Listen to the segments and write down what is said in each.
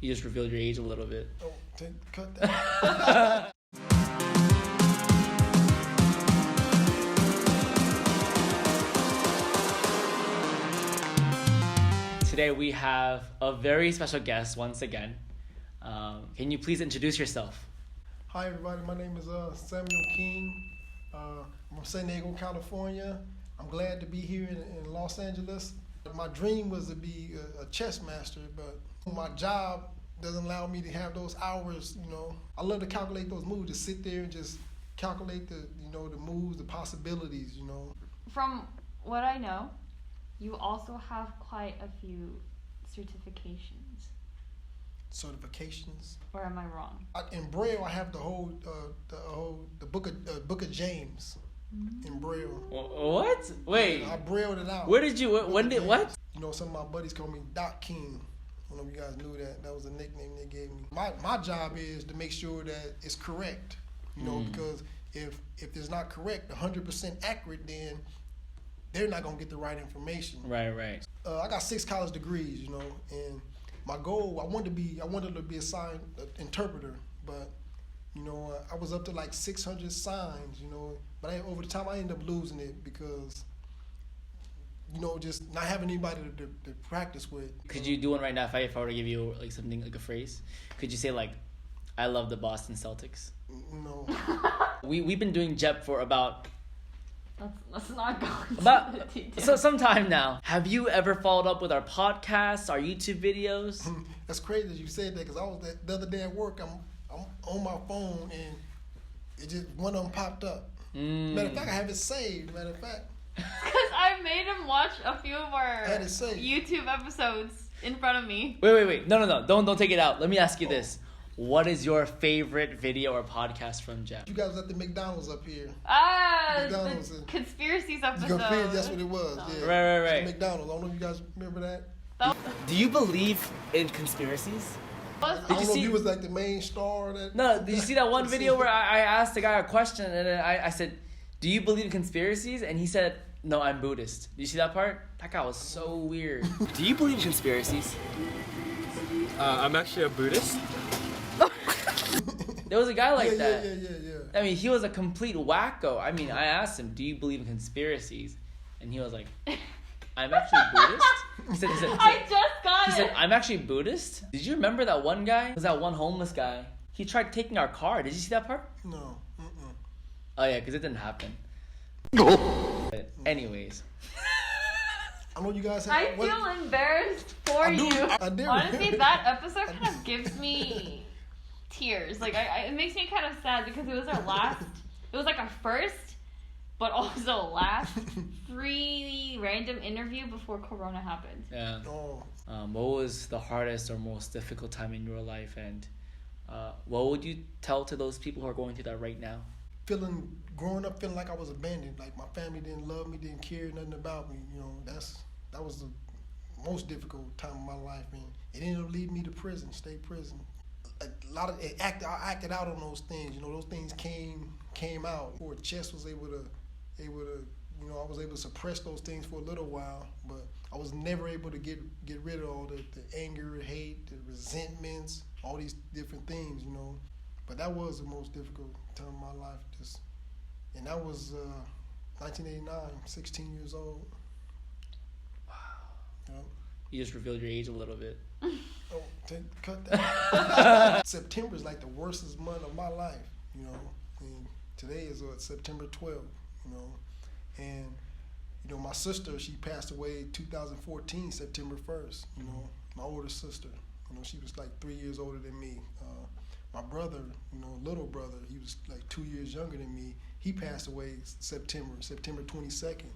You just revealed your age a little bit. Oh, cut that. Today we have a very special guest once again. Can you please introduce yourself? Hi, everybody. My name is Samuel King. I'm from San Diego, California. I'm glad to be here in Los Angeles. My dream was to be a chess master, but my job doesn't allow me to have those hours. I love to calculate those moves, to sit there and just calculate the moves, the possibilities. From what I know, you also have quite a few certifications. Certifications. Or am I wrong? In Braille, I have the book of James in Braille. What? Wait. I brailled it out. Where did you? When did what? Some of my buddies call me Doc King. I don't know if you guys knew that. That was a nickname they gave me. My job is to make sure that it's correct. Because if it's not correct, 100% accurate, then they're not gonna get the right information. Right. I got 6 college degrees, and my goal, I wanted to be a sign interpreter, but I was up to like 600 signs, but over the time I ended up losing it because just not having anybody to practice with. Could you do one right now if I were to give you like something like a phrase? Could you say like, "I love the Boston Celtics"? No. We've been doing JEP for about Let's not go into the details. So sometime now. Have you ever followed up with our podcasts, our YouTube videos? That's crazy that you said that, because I was the other day at work. I'm on my phone and it just one of them popped up. Matter of fact, I have it saved. Matter of fact, Because I made him watch a few of our That is safe. YouTube episodes in front of me. Wait. No. Don't take it out. Let me ask you this. What is your favorite video or podcast from JEP? you guys was at the McDonald's up here. McDonald's The and- conspiracies episode. That's what it was. Yeah. Right. At the McDonald's. I don't know if you guys remember that. That Do you believe in conspiracies? was I don't know see- if he was like the main star. No, did you see that one video where I asked the guy a question and then I said, "Do you believe in conspiracies?" And he said, "No, I'm Buddhist." Did you see that part? That guy was so weird. Do you believe in conspiracies? I'm actually a Buddhist. There was a guy like that. Yeah. I mean, he was a complete wacko. I mean, I asked him, "Do you believe in conspiracies?" And he was like, "I'm actually Buddhist." He said, I just got he it. said, "I'm actually Buddhist." Did you remember that one guy? It was that one homeless guy. He tried taking our car. Did you see that part? No. Oh yeah, because it didn't happen. But anyways. I know you guys have. I feel embarrassed for I do. you. I did Honestly, remember. that episode kind of gives me tears. Like, it makes me kind of sad because it was our last. It was like our first, but also last free random interview before Corona happened. Yeah. Oh, What was the hardest or most difficult time in your life, and what would you tell to those people who are going through that right now? growing up feeling like I was abandoned, like my family didn't love me, didn't care nothing about me. That was the most difficult time of my life, and it ended up leading me to prison, state prison. I acted out on those things. Those things came out. Or chess was able to, I was able to suppress those things for a little while, but I was never able to get rid of all the anger, hate, the resentments, all these different things. But that was the most difficult time of my life. And that was 1989, 16 years old. Wow. Yep. You just revealed your age a little bit. Oh, cut that. September is like the worstest month of my life, And today is September 12th, And, my sister, she passed away 2014, September 1st, my older sister. She was like 3 years older than me. My brother, little brother, he was like 2 years younger than me. He passed away September 22nd,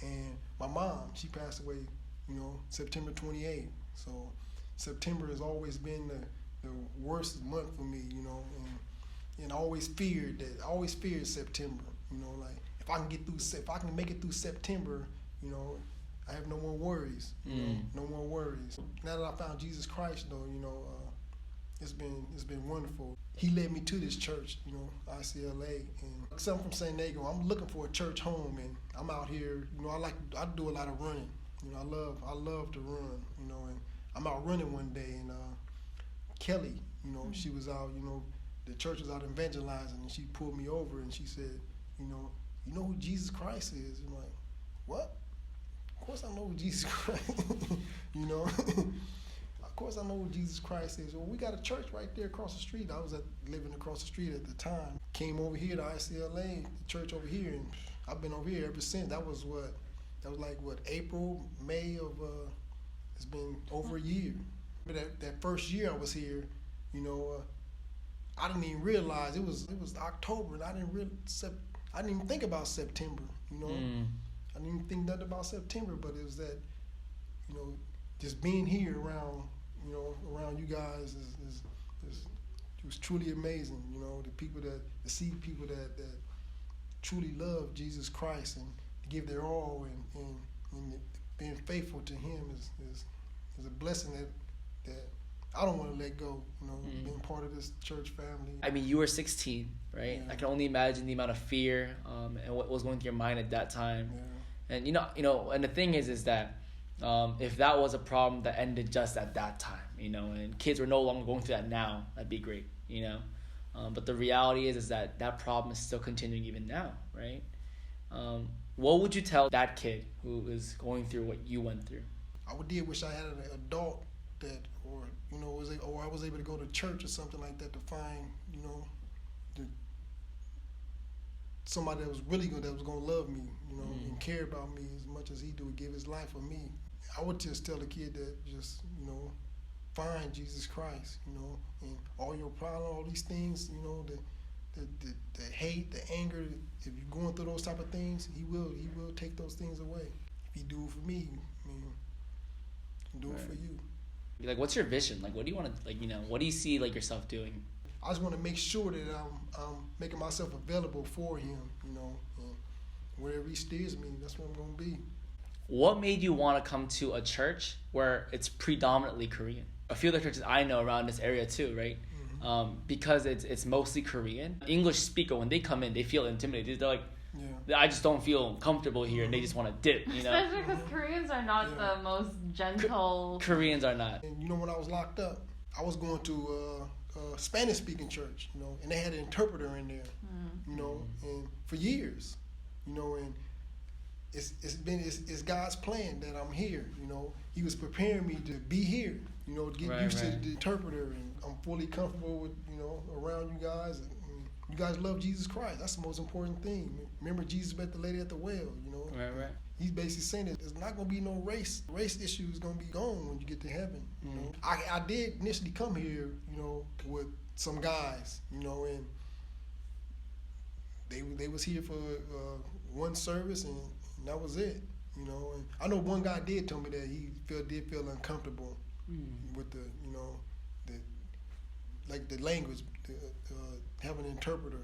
And my mom, she passed away, September 28th. So September has always been the worst month for me, and I always feared September, like if I can make it through September, I have no more worries, no more worries. Now that I found Jesus Christ, though, it's been wonderful. He led me to this church, ICLA, and because I'm from San Diego, I'm looking for a church home, and I'm out here, I do a lot of running. I love to run, and I'm out running one day, and Kelly, you know, she was out, you know, the church was out evangelizing, and she pulled me over and she said, you know who Jesus Christ is? I'm like, what? Of course I know who Jesus Christ is. You know? Of course I know who Jesus Christ is. Well, we got a church right there across the street. I was living across the street at the time. Came over here to ICLA, the church over here, and I've been over here ever since. That was like April, May of, it's been over a year. But that first year I was here, you know, I didn't even realize it was October, and I didn't even think about September, you know. I didn't even think nothing about September, but it was that, you know, just being here around you guys it was truly amazing, you know, to see people that truly love Jesus Christ and give their all and being faithful to Him is a blessing that I don't want to let go, you know, being part of this church family. I mean, you were 16, right? Yeah. I can only imagine the amount of fear and what was going through your mind at that time. Yeah. And you know, and the thing is that if that was a problem that ended just at that time, you know, and kids were no longer going through that now, that'd be great, you know. But the reality is that problem is still continuing even now, right? What would you tell that kid who is going through what you went through? I wish I had an adult that, or you know, I was able to go to church or something like that to find, you know, somebody that was really good, that was gonna love me, you know, and care about me as much as he do, give his life for me. I would just tell the kid that just, you know, find Jesus Christ, you know, and all your problems, all these things, you know, the hate, the anger. If you're going through those type of things, He will take those things away. If He do it for me, I mean, He'll do it for you. Like, what's your vision? Like, what do you want to, like, you know, what do you see, like, yourself doing? I just want to make sure that I'm making myself available for Him, you know, and wherever He steers me, that's where I'm going to be. What made you want to come to a church where it's predominantly Korean? A few of the churches I know around this area too, right? Because it's mostly Korean. English speaker, when they come in, they feel intimidated. They're like, I just don't feel comfortable here, and they just want to dip, you know? Especially because Koreans are not the most gentle. Koreans are not. And you know, when I was locked up, I was going to a Spanish-speaking church, you know, and they had an interpreter in there, you know, and for years, you know, and it's God's plan that I'm here, you know. He was preparing me to be here, you know, to get used to the interpreter, and I'm fully comfortable with, you know, around you guys, and you guys love Jesus Christ. That's the most important thing. Remember Jesus met the lady at the well, you know. Right. He's basically saying that there's not going to be no race issue is going to be gone when you get to heaven, you know. I did initially come here, you know, with some guys, you know, and they was here for one service, and that was it, you know. And I know one guy did tell me that he did feel uncomfortable with the, you know, the language, having an interpreter.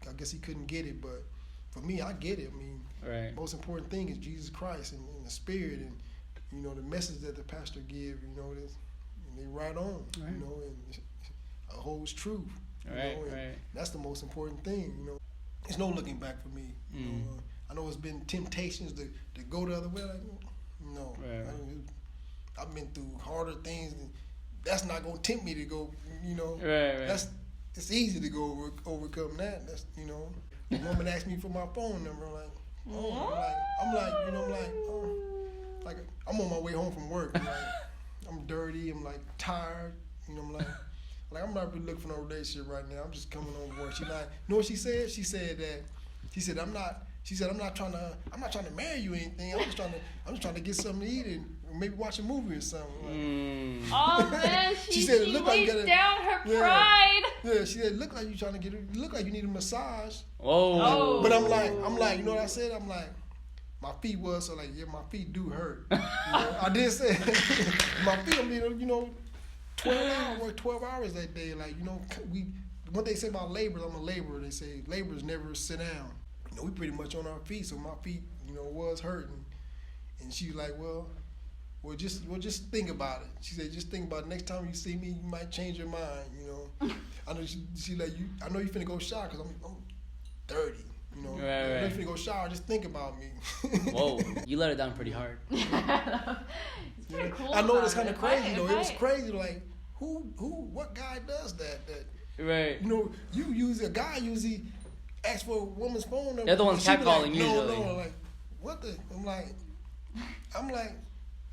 I guess he couldn't get it, but for me, I get it. I mean, the most important thing is Jesus Christ and the Spirit, and, you know, the message that the pastor give, you know, they right on, you know, and it holds truth, you know, and that's the most important thing, you know. There's no looking back for me, you know. I know it's been temptations to go the other way, like, no. I've been through harder things, and that's not gonna tempt me to go, you know. It's easy to go overcome that. That's, you know. The woman asked me for my phone number. I'm like, I'm on my way home from work. I'm dirty. I'm like tired. You know, I'm not really looking for no relationship right now. I'm just coming home from work. She like, you know what she said? She said I'm not trying to marry you or anything. I'm just trying to get something to eat and maybe watch a movie or something. Oh man, she said, look lays like down her pride. Yeah, she said, look like you need a massage. Oh. But I'm like, you know what I said? I'm like, my feet was, so like, yeah, my feet do hurt. You know, I did say, my feet, I mean, you know, 12 hours that day. Like, you know, what they say about labor, I'm a laborer. They say laborers never sit down. You know, we pretty much on our feet, so my feet, you know, was hurting. And she was like, well, just think about it. She said, just think about it. Next time you see me, you might change your mind, you know. I know she like, I know you finna go shower because I'm 30, you know. I know you finna go shower, just think about me. Whoa, you let it down pretty hard. pretty cool I know it's about kind it. of crazy If though. I- It was crazy. Like what guy does that? That Right. you know, a guy usually asks for a woman's phone number. They're the ones and she be catcalling like, usually. No, like what the? I'm like,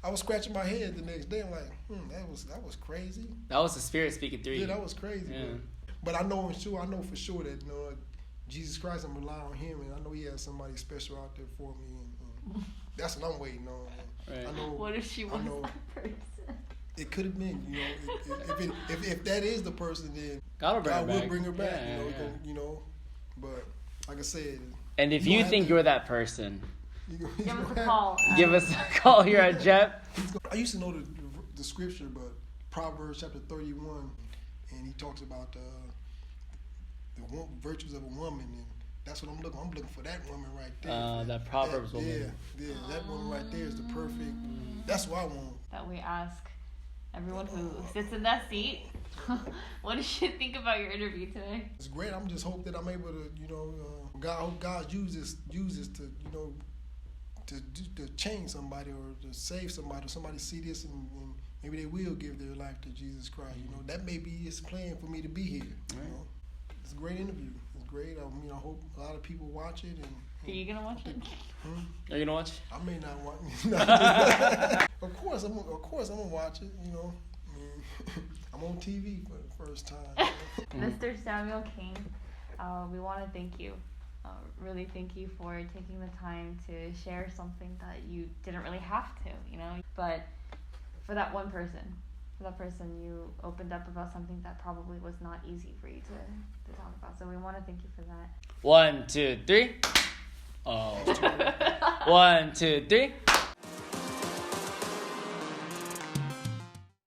I was scratching my head the next day. I'm like, that was crazy. That was the spirit speaking through you. Yeah, that was crazy. Yeah. But I know for sure that Jesus Christ, I'm relying on Him, and I know He has somebody special out there for me, and that's what I'm waiting on. Right. I know. What if she was know. that person? It could have been, if that is the person, then God will bring her back. bring her back. Yeah, You know. But like I said, And if you you don't think have to- you're that person, Give us a call. give us a call here at Jep. I used to know the scripture, but Proverbs chapter 31, and he talks about the virtues of a woman, and that's what I'm looking. I'm looking for that woman right there. That Proverbs woman. Yeah, that woman right there is the perfect. That's what I want. That we ask everyone who sits in that seat, what did you think about your interview today? It's great. I'm just hope that I'm able to, God uses to, to change somebody or to save somebody. Or somebody see this and maybe they will give their life to Jesus Christ. That may be His plan for me to be here. It's a great interview. It's great. I hope a lot of people watch it. And Are you gonna watch it? Are you gonna watch? I may not watch. Of course, I'm gonna watch it. I'm on TV for the first time. Mr. Samuel King, we want to thank you. Really thank you for taking the time to share something that you didn't really have to, But for that one person, you opened up about something that probably was not easy for you to talk about. So we want to thank you for that. 1, 2, 3. Oh. 1, 2, 3.